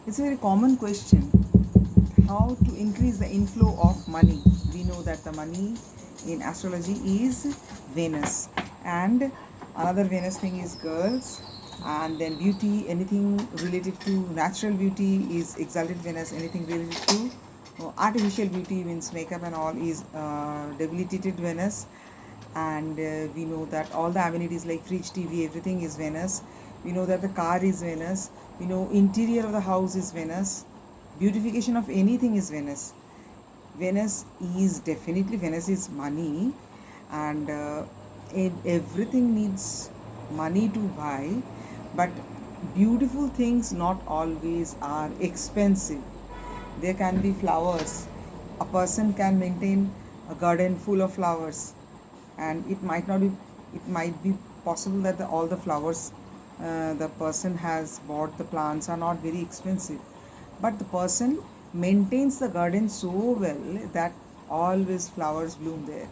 It's a very common question. How to increase the inflow of money? We know that the money in astrology is Venus, and another Venus thing is girls, and then beauty. Anything related to natural beauty is exalted Venus. Anything related to artificial beauty means makeup and all is debilitated Venus. And we know that all the amenities like fridge, TV, everything is Venus. We know that the car is Venus. We know interior of the house is Venus. Beautification of anything is Venus. Venus is money, and everything needs money to buy, but beautiful things not always are expensive. There can be flowers. A person can maintain a garden full of flowers, and it might not be. It might be possible that all the flowers the person has bought, the plants are not very expensive, but the person maintains the garden so well that always flowers bloom there.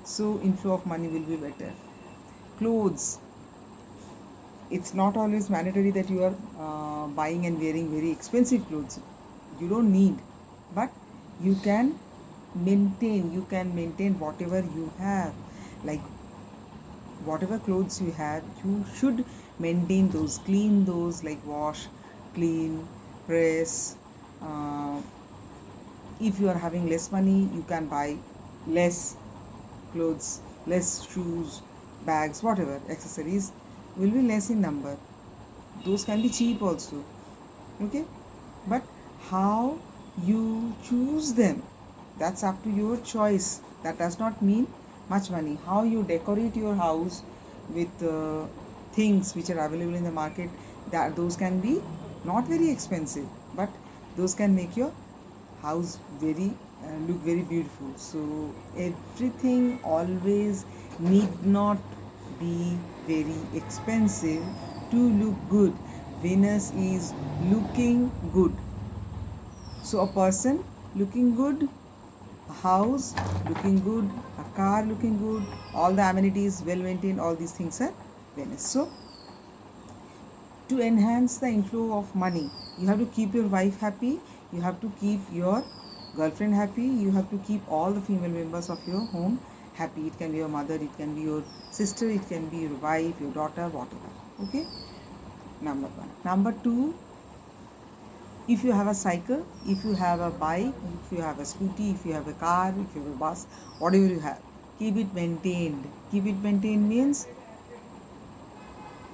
So inflow of money will be better. Clothes. It's not always mandatory that you are buying and wearing very expensive clothes. You don't need, but you can maintain whatever you have. Like whatever clothes you have, you should maintain those, clean those, like wash, clean, press. uh, if you are having less money, you can buy less clothes, less shoes, bags, whatever accessories will be less in number. Those can be cheap also, okay? But how you choose them, that's up to your choice. That does not mean much money. How you decorate your house with things which are available in the market, that those can be not very expensive, but those can make your house very look very beautiful. So everything always need not be very expensive to look good. Venus is looking good. So a person looking good, a house looking good, a car looking good, all the amenities well maintained, all these things are Venus. So to enhance the inflow of money, you have to keep your wife happy, you have to keep your girlfriend happy, you have to keep all the female members of your home happy. It can be your mother, it can be your sister, it can be your wife, your daughter, whatever. Okay, number one. Number two, if you have a cycle, if you have a bike, if you have a scooty, if you have a car, if you have a bus, whatever you have, keep it maintained. Keep it maintained means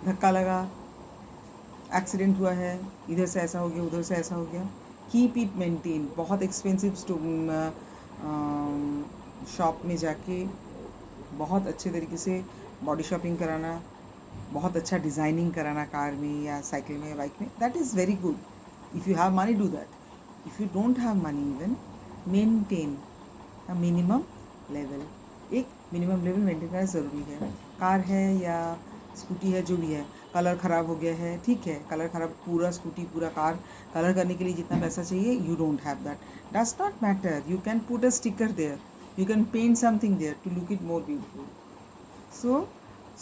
धक्का लगा, accident हुआ है, इधर से ऐसा हो गया, उधर से ऐसा हो गया, कीप इट मेंटेन. बहुत एक्सपेंसिव शॉप में जाके बहुत अच्छे तरीके से बॉडी शॉपिंग कराना, बहुत अच्छा डिज़ाइनिंग कराना कार में या साइकिल में या बाइक में, that is very good. If you have money, do that. If you don't have money, even maintain a minimum level. एक मिनिमम लेवल मेंटेन करना ज़रूरी है. कार है या स्कूटी है, जो भी है, कलर ख़राब हो गया है, ठीक है, कलर ख़राब, पूरा स्कूटी पूरा कार कलर करने के लिए जितना पैसा चाहिए, you don't have that, does not matter. You can put a sticker there, you can paint something there to look it more beautiful. So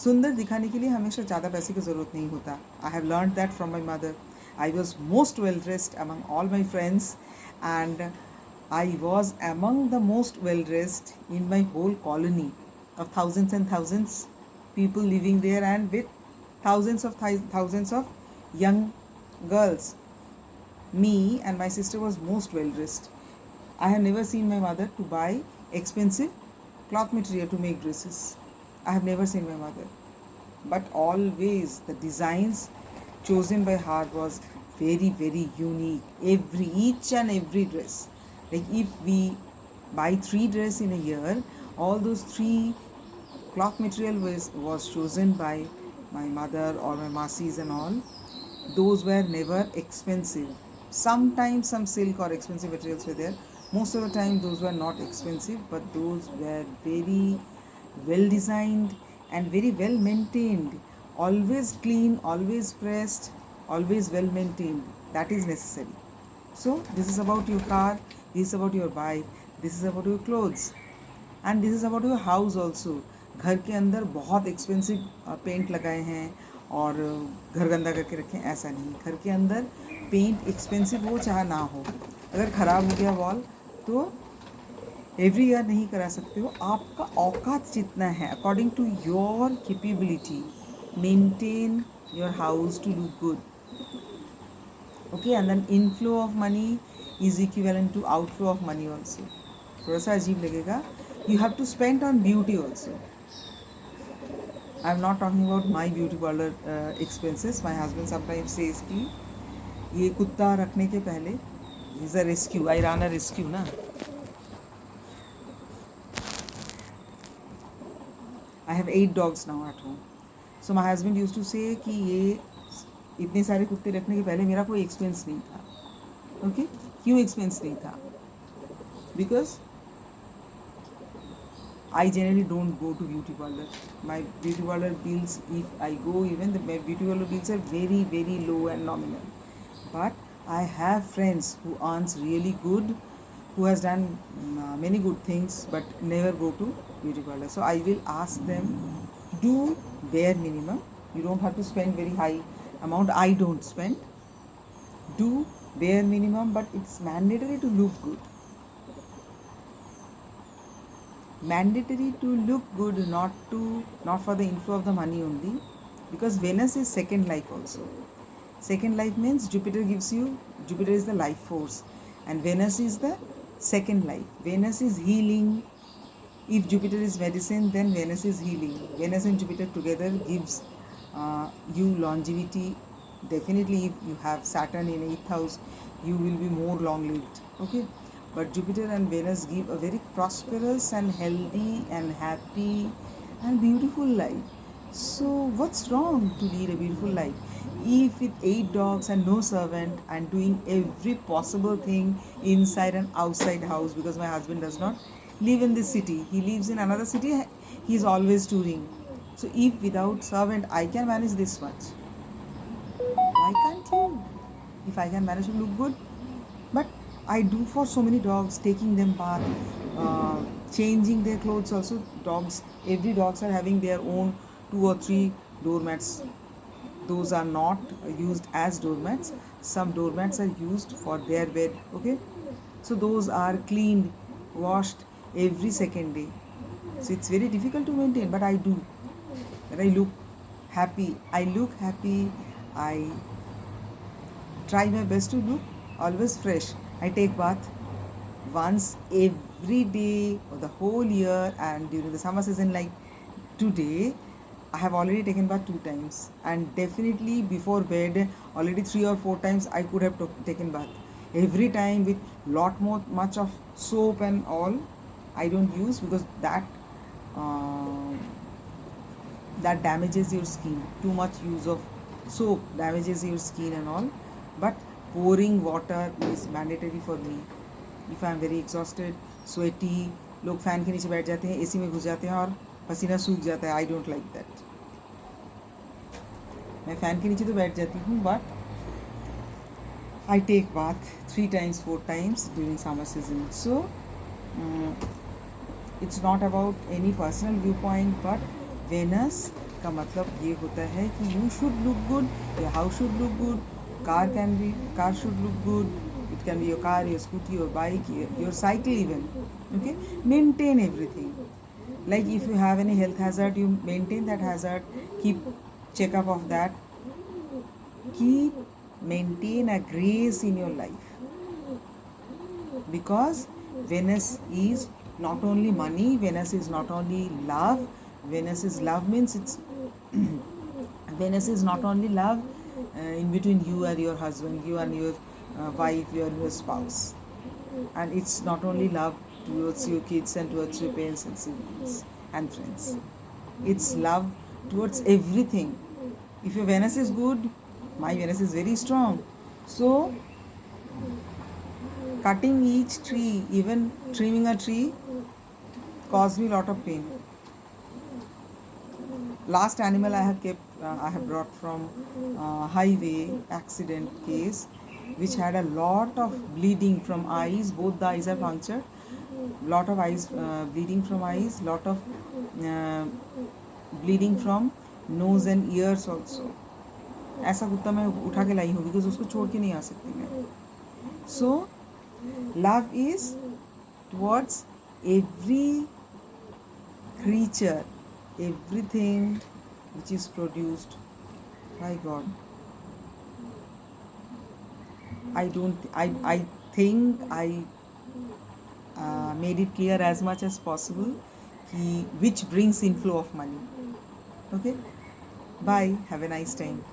सुंदर दिखाने के लिए हमेशा ज़्यादा पैसे की ज़रूरत नहीं होता. I have learn that from my mother. I was most well dressed among all my friends, and I was among the most well dressed in my whole colony of thousands and thousands people living there, and with thousands of young girls. Me and my sister was most well dressed. I have never seen my mother to buy expensive cloth material to make dresses. I have never seen my mother, but always the designs chosen by her was very very unique. Each and every dress, like if we buy 3 dresses in a year, all those 3 cloth material was chosen by my mother or my masis and all. Those were never expensive. Sometimes some silk or expensive materials were there. Most of the time those were not expensive, but those were very well designed and very well maintained. Always clean, always pressed, always well maintained. That is necessary. So this is about your car, this is about your bike, this is about your clothes, and this is about your house also. घर के अंदर बहुत expensive paint लगाए हैं और घर गंदा करके रखें, ऐसा नहीं. घर के अंदर पेंट एक्सपेंसिव हो चाहे ना हो, अगर ख़राब हो गया वॉल तो एवरी ईयर नहीं करा सकते हो. आपका औकात जितना है, according to your capability, maintain your house to look good. Okay, and then inflow of money is equivalent to outflow of money also. थोड़ा सा अजीब लगेगा. You have to spend on beauty also. I am not talking about my beauty parlor expenses. My husband sometimes says कि ये कुत्ता रखने के पहले is a rescue. I ran a rescue ना. I have 8 dogs now at home. So my husband used to say कि ये इतने सारे कुत्ते रखने के पहले मेरा कोई एक्सपेंस नहीं था. ओके, क्यों एक्सपेंस नहीं था? Because I generally don't go to beauty parlor. My beauty parlor bills, if I go even, my beauty parlor bills are very, very low and nominal. But I have friends who earns really good, who has done many good things, but never go to beauty parlor. So I will ask them, do bare minimum. You don't have to spend very high amount. I don't spend. Do bare minimum, but it's mandatory to look good. Mandatory to look good, not for the inflow of the money only, because Venus is second life also. Second life means Jupiter is the life force, and Venus is the second life. Venus is healing. If Jupiter is medicine, then Venus is healing. Venus and Jupiter together gives you longevity. Definitely if you have Saturn in 8th house, you will be more long lived. Okay, but Jupiter and Venus give a very prosperous and healthy and happy and beautiful life. So what's wrong to lead a beautiful life? If with 8 dogs and no servant and doing every possible thing inside and outside house, because my husband does not live in this city, he lives in another city, he is always touring. So if without servant I can manage this much, why can't you? If I can manage to look good. But I do for so many dogs, taking them bath, changing their clothes also. Dogs, every dogs are having their own 2 or 3 doormats. Those are not used as doormats. Some doormats are used for their bed. Okay, so those are cleaned, washed every second day. So it's very difficult to maintain, but I do. And I look happy. I try my best to look always fresh. I take bath once every day for the whole year, and during the summer season like today, I have already taken bath 2 times, and definitely before bed already 3 or 4 times I could have taken bath. Every time with much of soap and all I don't use, because that damages your skin. Too much use of soap damages your skin and all. But pouring water is mandatory for me. If I am very exhausted, sweaty, लोग fan के नीचे बैठ जाते हैं, AC में घुस जाते हैं और पसीना सूख जाता है. I don't like that. मैं फैन के नीचे तो बैठ जाती हूँ, but I take bath 3 times 4 times during summer season. So it's not about any personal viewpoint, but Venus का मतलब ये होता है कि you should look good, your house should look good, car should look good. It can be your car, your scooty, your bike, your cycle even. Okay, maintain everything. Like if you have any health hazard, you maintain that hazard. Keep check up of that. Maintain a grace in your life, because Venus is not only money, Venus is not only love. Venus is love means it's Venus is not only love in between you and your husband, you and your wife, you and your spouse, and it's not only love towards your kids and towards your parents and siblings and friends. It's love towards everything. If your Venus is good, my Venus is very strong. So cutting each tree, even trimming a tree, caused me a lot of pain. Last animal I have kept, I have brought from highway accident case, which had a lot of bleeding from eyes. Both the eyes are punctured. Lot of eyes bleeding from eyes. Lot of bleeding from nose and ears also. ऐसा कुत्ता मैं उठा के लाई हूँ because उसको छोड़ के नहीं आ सकती मैं. So love is towards every creature, everything which is produced by God. I think I made it clear as much as possible which brings inflow of money. Okay, bye, have a nice time.